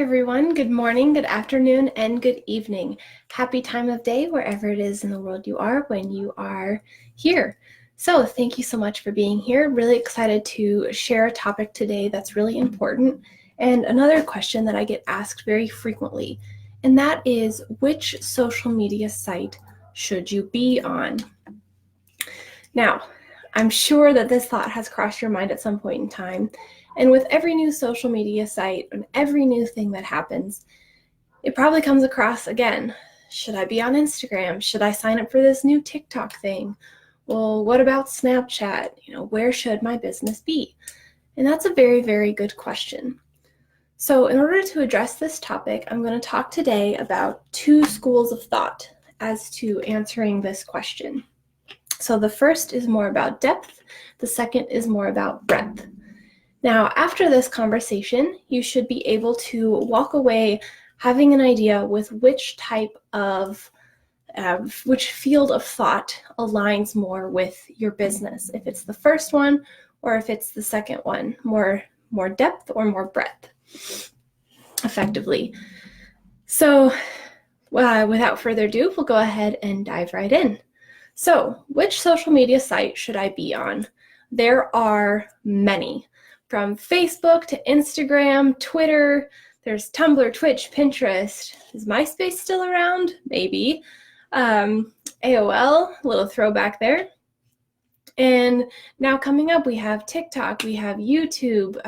everyone. Good morning, good afternoon, and good evening. Happy time of day wherever it is in the world you are when you are here. So thank you so much for being here. Really excited to share a topic today that's really important and another question that I get asked very frequently, and that is, which social media site should you be on? Now, I'm sure that this thought has crossed your mind at some point in time. And with every new social media site and every new thing that happens, it probably comes across again. Should I be on Instagram? Should I sign up for this new TikTok thing? Well, what about Snapchat? Where should my business be? And that's a very, very good question. So in order to address this topic, I'm going to talk today about two schools of thought as to answering this question. So the first is more about depth. The second is more about breadth. Now, after this conversation, you should be able to walk away having an idea with which field of thought aligns more with your business. If it's the first one or if it's the second one, more depth or more breadth, effectively. So without further ado, we'll go ahead and dive right in. So, which social media site should I be on? There are many. From Facebook to Instagram, Twitter, there's Tumblr, Twitch, Pinterest. Is MySpace still around? Maybe. AOL, a little throwback there. And now coming up, we have TikTok, we have YouTube.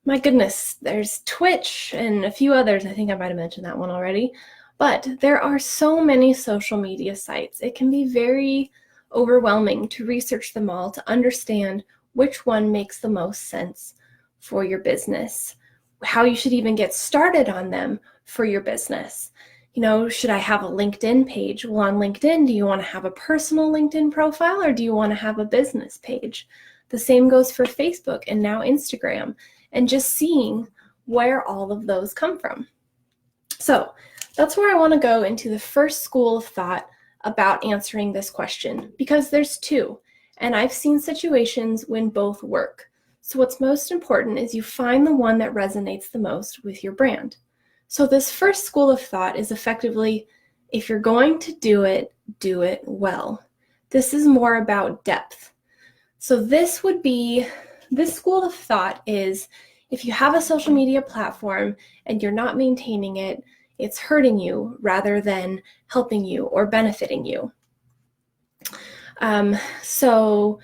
My goodness, there's Twitch and a few others. I think I might have mentioned that one already. But there are so many social media sites. It can be very overwhelming to research them all, to understand which one makes the most sense for your business, how you should even get started on them for your business. Should I have a LinkedIn page? Well, on LinkedIn, do you want to have a personal LinkedIn profile or do you want to have a business page? The same goes for Facebook and now Instagram, and just seeing where all of those come from. So that's where I want to go into the first school of thought about answering this question, because there's two, and I've seen situations when both work. So what's most important is you find the one that resonates the most with your brand. So this first school of thought is effectively, if you're going to do it well. This is more about depth. So this school of thought is, if you have a social media platform and you're not maintaining it, it's hurting you rather than helping you or benefiting you. So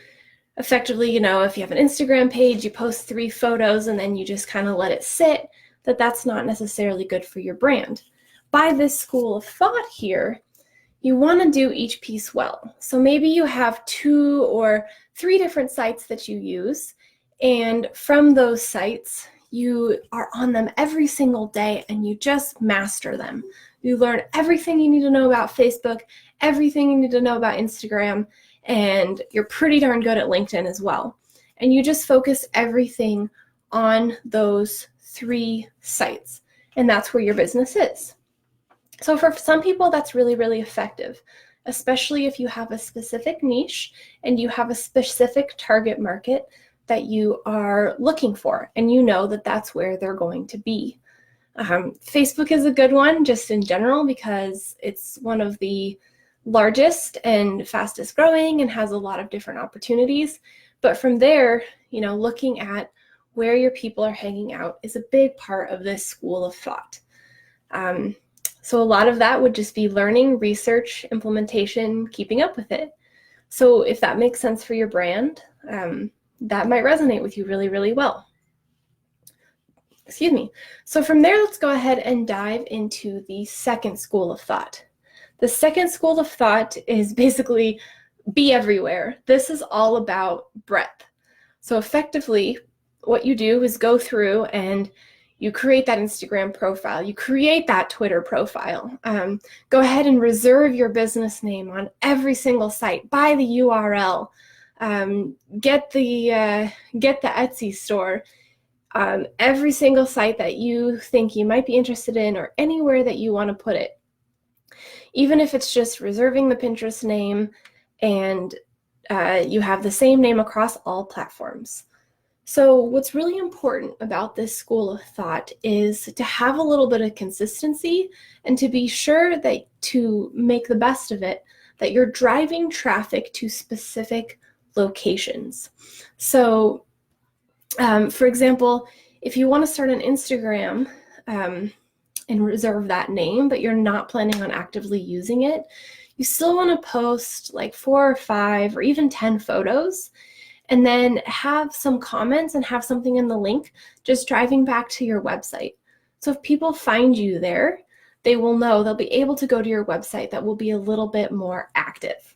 effectively, if you have an Instagram page, you post 3 photos and then you just kind of let it sit, that's not necessarily good for your brand. By this school of thought here, you want to do each piece well. So maybe you have 2 or 3 different sites that you use, and from those sites, you are on them every single day and you just master them. You learn everything you need to know about Facebook, everything you need to know about Instagram, and you're pretty darn good at LinkedIn as well. And you just focus everything on those 3 sites, and that's where your business is. So for some people, that's really, really effective, especially if you have a specific niche and you have a specific target market that you are looking for, and you know that that's where they're going to be. Facebook is a good one just in general because it's one of the largest and fastest growing and has a lot of different opportunities. But from there, looking at where your people are hanging out is a big part of this school of thought. So a lot of that would just be learning, research, implementation, keeping up with it. So if that makes sense for your brand, that might resonate with you really, really well. Excuse me. So from there, let's go ahead and dive into the second school of thought. The second school of thought is basically be everywhere. This is all about breadth. So effectively, what you do is go through and you create that Instagram profile, you create that Twitter profile. Go ahead and reserve your business name on every single site, buy the URL, get the Etsy store, every single site that you think you might be interested in or anywhere that you want to put it. Even if it's just reserving the Pinterest name and you have the same name across all platforms. So what's really important about this school of thought is to have a little bit of consistency and to be sure that to make the best of it, that you're driving traffic to specific locations. So, for example, if you want to start an Instagram and reserve that name, but you're not planning on actively using it, you still want to post like 4 or 5 or even 10 photos, and then have some comments and have something in the link just driving back to your website. So if people find you there, they will know, they'll be able to go to your website that will be a little bit more active.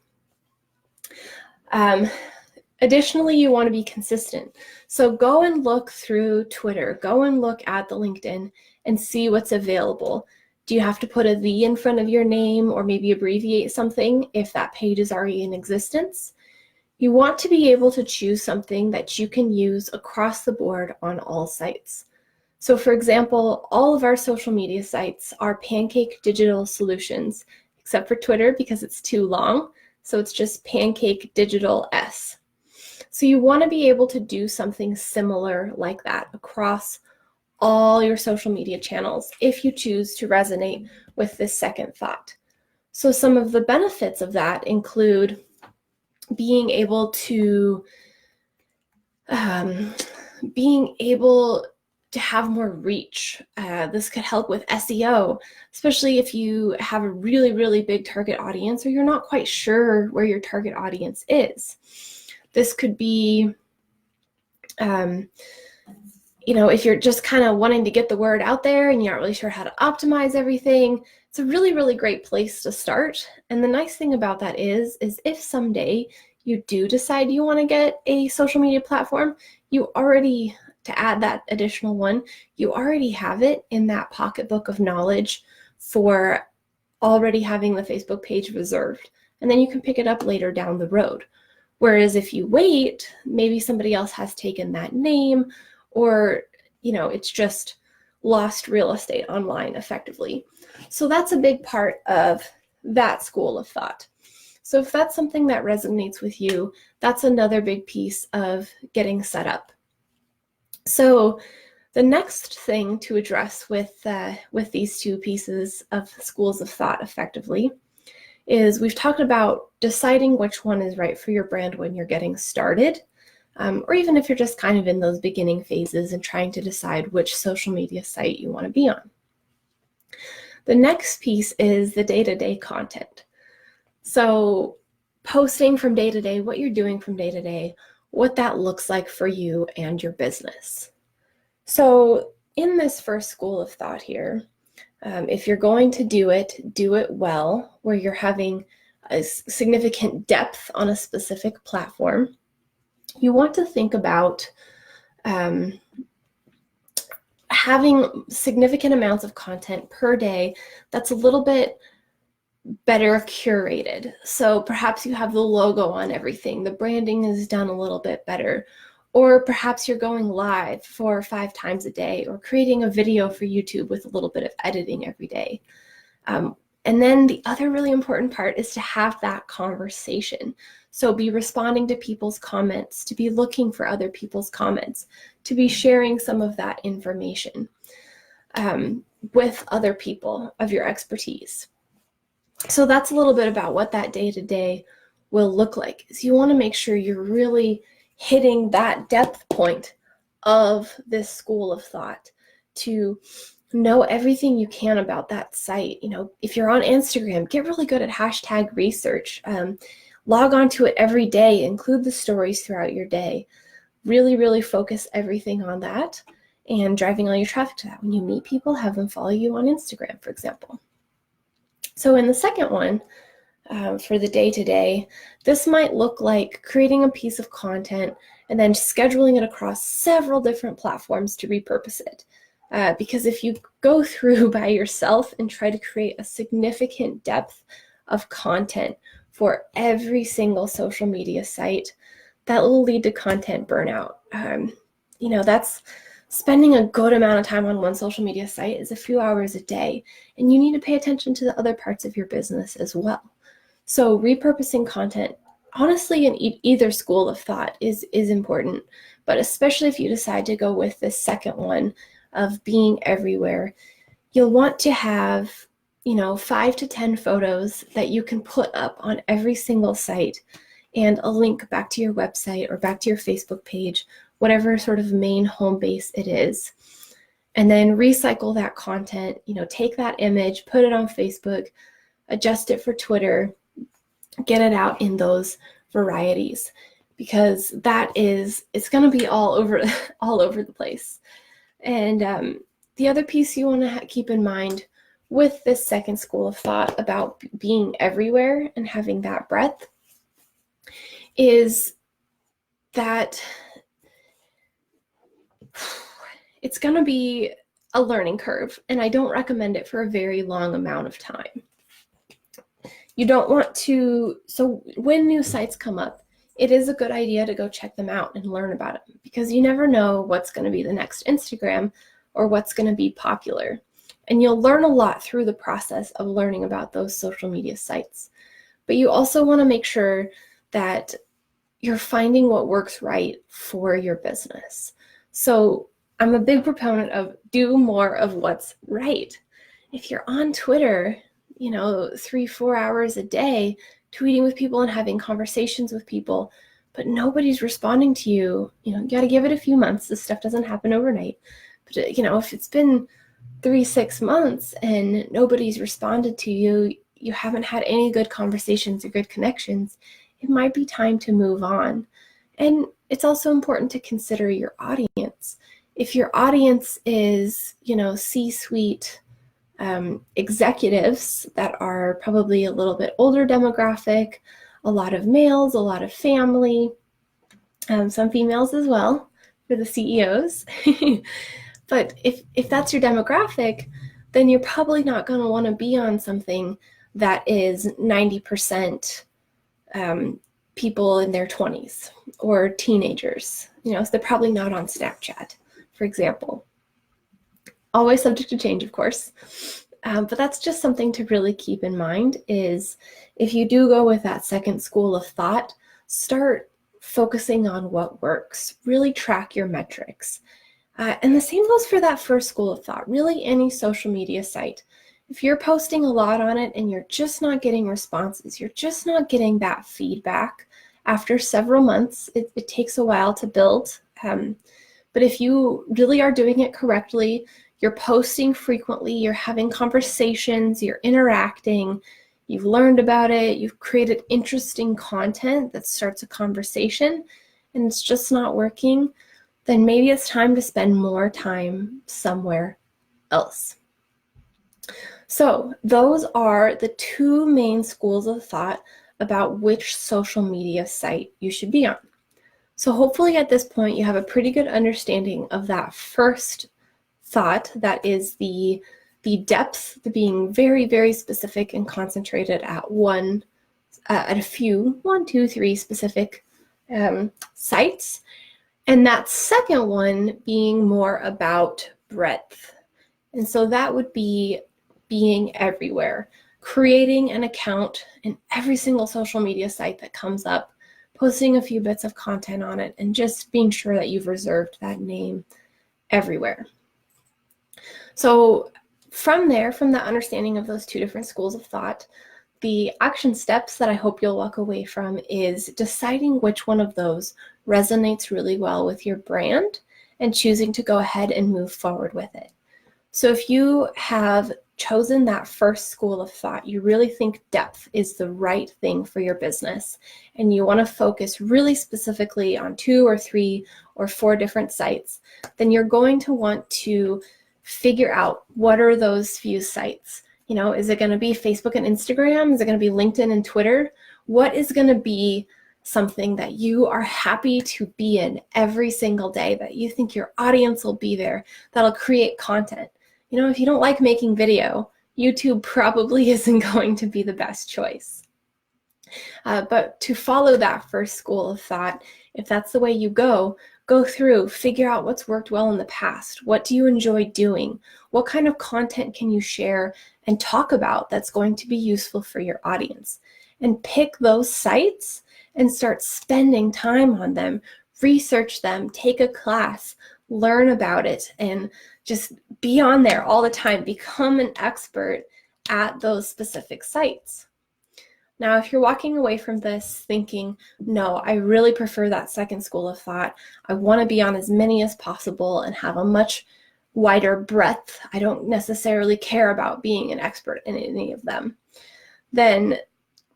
Additionally, you want to be consistent. So go and look through Twitter, go and look at the LinkedIn and see what's available. Do you have to put a "the" in front of your name or maybe abbreviate something if that page is already in existence? You want to be able to choose something that you can use across the board on all sites. So for example, all of our social media sites are Pancake Digital Solutions, except for Twitter because it's too long. So it's just Pancake Digital S. So you want to be able to do something similar like that across all your social media channels if you choose to resonate with this second thought. So some of the benefits of that include being able to have more reach. This could help with SEO, especially if you have a really, really big target audience or you're not quite sure where your target audience is. This could be, if you're just kind of wanting to get the word out there and you're not really sure how to optimize everything, it's a really, really great place to start. And the nice thing about that is if someday you do decide you want to get a social media platform, to add that additional one, you already have it in that pocketbook of knowledge for already having the Facebook page reserved. And then you can pick it up later down the road. Whereas if you wait, maybe somebody else has taken that name, or it's just lost real estate online effectively. So that's a big part of that school of thought. So if that's something that resonates with you, that's another big piece of getting set up. So the next thing to address with these two pieces of schools of thought effectively is we've talked about deciding which one is right for your brand when you're getting started, or even if you're just kind of in those beginning phases and trying to decide which social media site you want to be on. The next piece is the day-to-day content. So posting from day to day, what you're doing from day to day, what that looks like for you and your business. So in this first school of thought here, if you're going to do it well, where you're having a significant depth on a specific platform. You want to think about having significant amounts of content per day that's a little bit better curated. So perhaps you have the logo on everything, the branding is done a little bit better, or perhaps you're going live 4 or 5 times a day, or creating a video for YouTube with a little bit of editing every day. And then the other really important part is to have that conversation. So be responding to people's comments, to be looking for other people's comments, to be sharing some of that information with other people of your expertise. So that's a little bit about what that day-to-day will look like. Is you want to make sure you're really hitting that depth point of this school of thought to know everything you can about that site. If you're on Instagram, get really good at hashtag research. Log on to it every day, include the stories throughout your day. Really, really focus everything on that and driving all your traffic to that. When you meet people, have them follow you on Instagram, for example. So in the second one, for the day-to-day, this might look like creating a piece of content and then scheduling it across several different platforms to repurpose it. Because if you go through by yourself and try to create a significant depth of content for every single social media site, that will lead to content burnout. That's spending a good amount of time on one social media site is a few hours a day, and you need to pay attention to the other parts of your business as well. So repurposing content, honestly, in either school of thought is important, But especially if you decide to go with this second one of being everywhere, you'll want to have, 5 to 10 photos that you can put up on every single site and a link back to your website or back to your Facebook page, whatever sort of main home base it is. And then recycle that content, take that image, put it on Facebook, adjust it for Twitter, get it out in those varieties, because it's going to be all over the place. And the other piece you want to keep in mind with this second school of thought about being everywhere and having that breadth is that it's going to be a learning curve, and I don't recommend it for a very long amount of time. You don't want to, so when new sites come up, it is a good idea to go check them out and learn about them, because you never know what's going to be the next Instagram or what's going to be popular. And you'll learn a lot through the process of learning about those social media sites. But you also want to make sure that you're finding what works right for your business. So I'm a big proponent of do more of what's right. If you're on Twitter, 3-4 hours a day, tweeting with people and having conversations with people, but nobody's responding to you, you got to give it a few months. This stuff doesn't happen overnight. But, if it's been 3-6 months and nobody's responded to you, you haven't had any good conversations or good connections, it might be time to move on. And it's also important to consider your audience. If your audience is, C-suite executives that are probably a little bit older demographic, a lot of males, a lot of family, some females as well for the CEOs. But if that's your demographic, then you're probably not going to want to be on something that is 90% people in their 20s or teenagers. So they're probably not on Snapchat, for example. Always subject to change, of course. But that's just something to really keep in mind is if you do go with that second school of thought, start focusing on what works. Really track your metrics. And the same goes for that first school of thought, really any social media site. If you're posting a lot on it and you're just not getting responses, you're just not getting that feedback after several months, it takes a while to build. But if you really are doing it correctly, you're posting frequently, you're having conversations, you're interacting, you've learned about it, you've created interesting content that starts a conversation, and it's just not working, then maybe it's time to spend more time somewhere else. So those are the two main schools of thought about which social media site you should be on. So hopefully at this point you have a pretty good understanding of that first thought, that is the depth, the being very, very specific and concentrated at a few, 1, 2, 3 specific sites. And that second one being more about breadth. And so that would be being everywhere, creating an account in every single social media site that comes up, posting a few bits of content on it, and just being sure that you've reserved that name everywhere. So from there, from the understanding of those two different schools of thought, the action steps that I hope you'll walk away from is deciding which one of those resonates really well with your brand and choosing to go ahead and move forward with it. So if you have chosen that first school of thought, you really think depth is the right thing for your business, and you want to focus really specifically on 2 or 3 or 4 different sites, then you're going to want to figure out what are those few sites. Is it going to be Facebook and Instagram? Is it going to be LinkedIn and Twitter? What is going to be something that you are happy to be in every single day, that you think your audience will be there, that'll create content? If you don't like making video, YouTube probably isn't going to be the best choice. But to follow that first school of thought, if that's the way you go through, figure out what's worked well in the past. What do you enjoy doing? What kind of content can you share and talk about that's going to be useful for your audience? And pick those sites and start spending time on them. research them, take a class, learn about it, and just be on there all the time. Become an expert at those specific sites. Now, if you're walking away from this thinking, no, I really prefer that second school of thought, I want to be on as many as possible and have a much wider breadth, I don't necessarily care about being an expert in any of them, then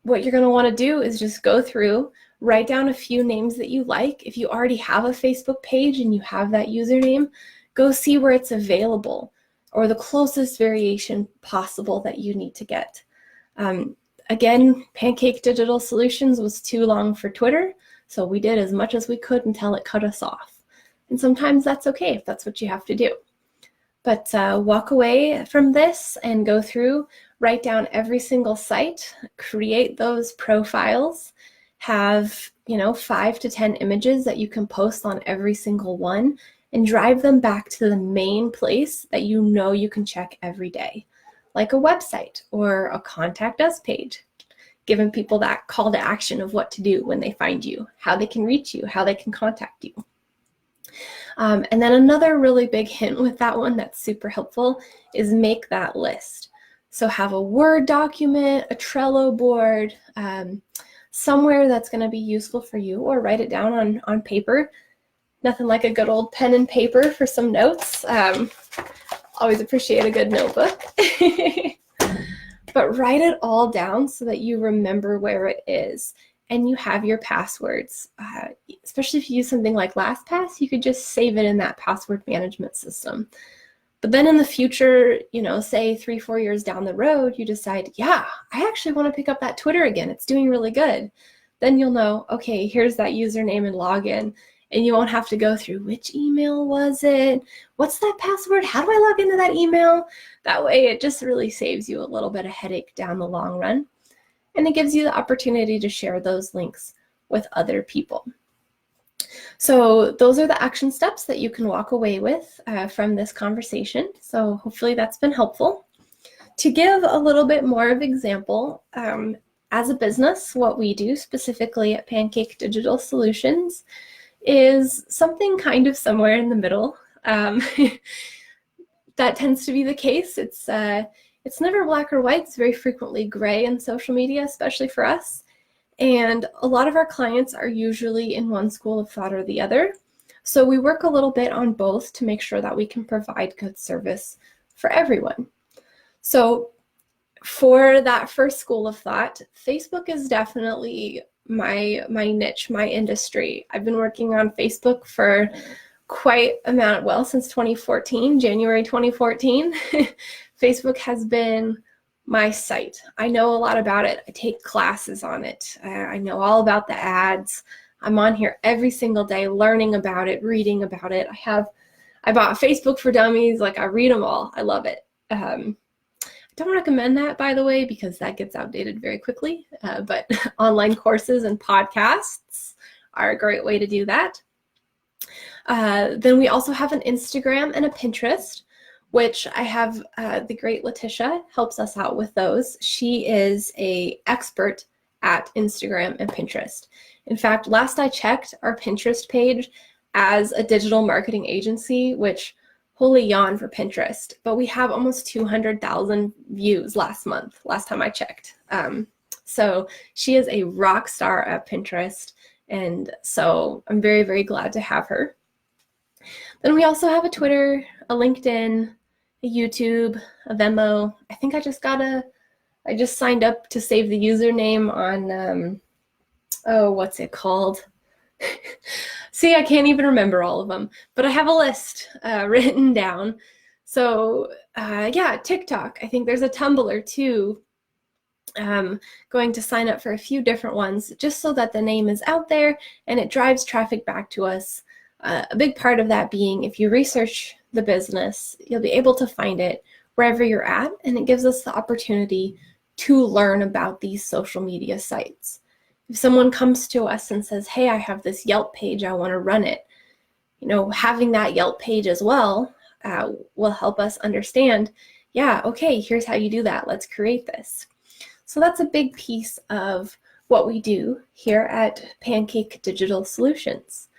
what you're going to want to do is just go through, write down a few names that you like. If you already have a Facebook page and you have that username, go see where it's available or the closest variation possible that you need to get. Again, Pancake Digital Solutions was too long for Twitter, so we did as much as we could until it cut us off. And sometimes that's okay if that's what you have to do. But walk away from this and go through, write down every single site, create those profiles, have 5 to 10 images that you can post on every single one, and drive them back to the main place that you know you can check every day, like a website or a contact us page, giving people that call to action of what to do when they find you, how they can reach you, how they can contact you. And then another really big hint with that one that's super helpful is make that list. So have a Word document, a Trello board, somewhere that's going to be useful for you, or write it down on paper. Nothing like a good old pen and paper for some notes. Always appreciate a good notebook. But write it all down so that you remember where it is and you have your passwords. Especially if you use something like LastPass, you could just save it in that password management system. But then in the future, say 3-4 years down the road, you decide, yeah, I actually want to pick up that Twitter again. It's doing really good. Then you'll know, okay, here's that username and login. And you won't have to go through which email was it? What's that password? How do I log into that email? That way it just really saves you a little bit of headache down the long run. And it gives you the opportunity to share those links with other people. So those are the action steps that you can walk away with from this conversation. So hopefully that's been helpful. To give a little bit more of example, as a business, what we do specifically at Pancake Digital Solutions is something kind of somewhere in the middle. That tends to be the case. It's never black or white. It's very frequently gray in social media, especially for us. And a lot of our clients are usually in one school of thought or the other. So we work a little bit on both to make sure that we can provide good service for everyone. So for that first school of thought, Facebook is definitely my niche, my industry. I've been working on Facebook for quite since 2014, January 2014. Facebook has been my site. I know a lot about it. I take classes on it. I know all about the ads. I'm on here every single day learning about it, reading about it. I bought Facebook for Dummies. I read them all. I love it. I don't recommend that, by the way, because that gets outdated very quickly. But online courses and podcasts are a great way to do that. Then we also have an Instagram and a Pinterest, which I have the great Letitia helps us out with those. She is an expert at Instagram and Pinterest. In fact, last I checked, our Pinterest page as a digital marketing agency, which holy yawn for Pinterest, but we have almost 200,000 views last time I checked. So she is a rock star at Pinterest, and so I'm very, very glad to have her. Then we also have a Twitter, a LinkedIn, a YouTube, a Venmo. I think I just signed up to save the username on, what's it called? See, I can't even remember all of them, but I have a list written down. So yeah, TikTok. I think there's a Tumblr too. Going to sign up for a few different ones just so that the name is out there and it drives traffic back to us. A big part of that being if you research the business, you'll be able to find it wherever you're at, and it gives us the opportunity to learn about these social media sites. If someone comes to us and says, hey, I have this Yelp page, I want to run it, having that Yelp page as well will help us understand, yeah, okay, here's how you do that. Let's create this. So that's a big piece of what we do here at Pancake Digital Solutions.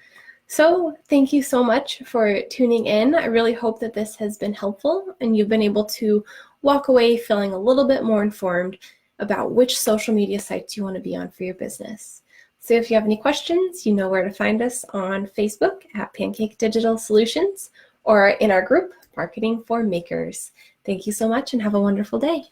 So thank you so much for tuning in. I really hope that this has been helpful and you've been able to walk away feeling a little bit more informed about which social media sites you want to be on for your business. So if you have any questions, you know where to find us on Facebook at Pancake Digital Solutions or in our group, Marketing for Makers. Thank you so much and have a wonderful day.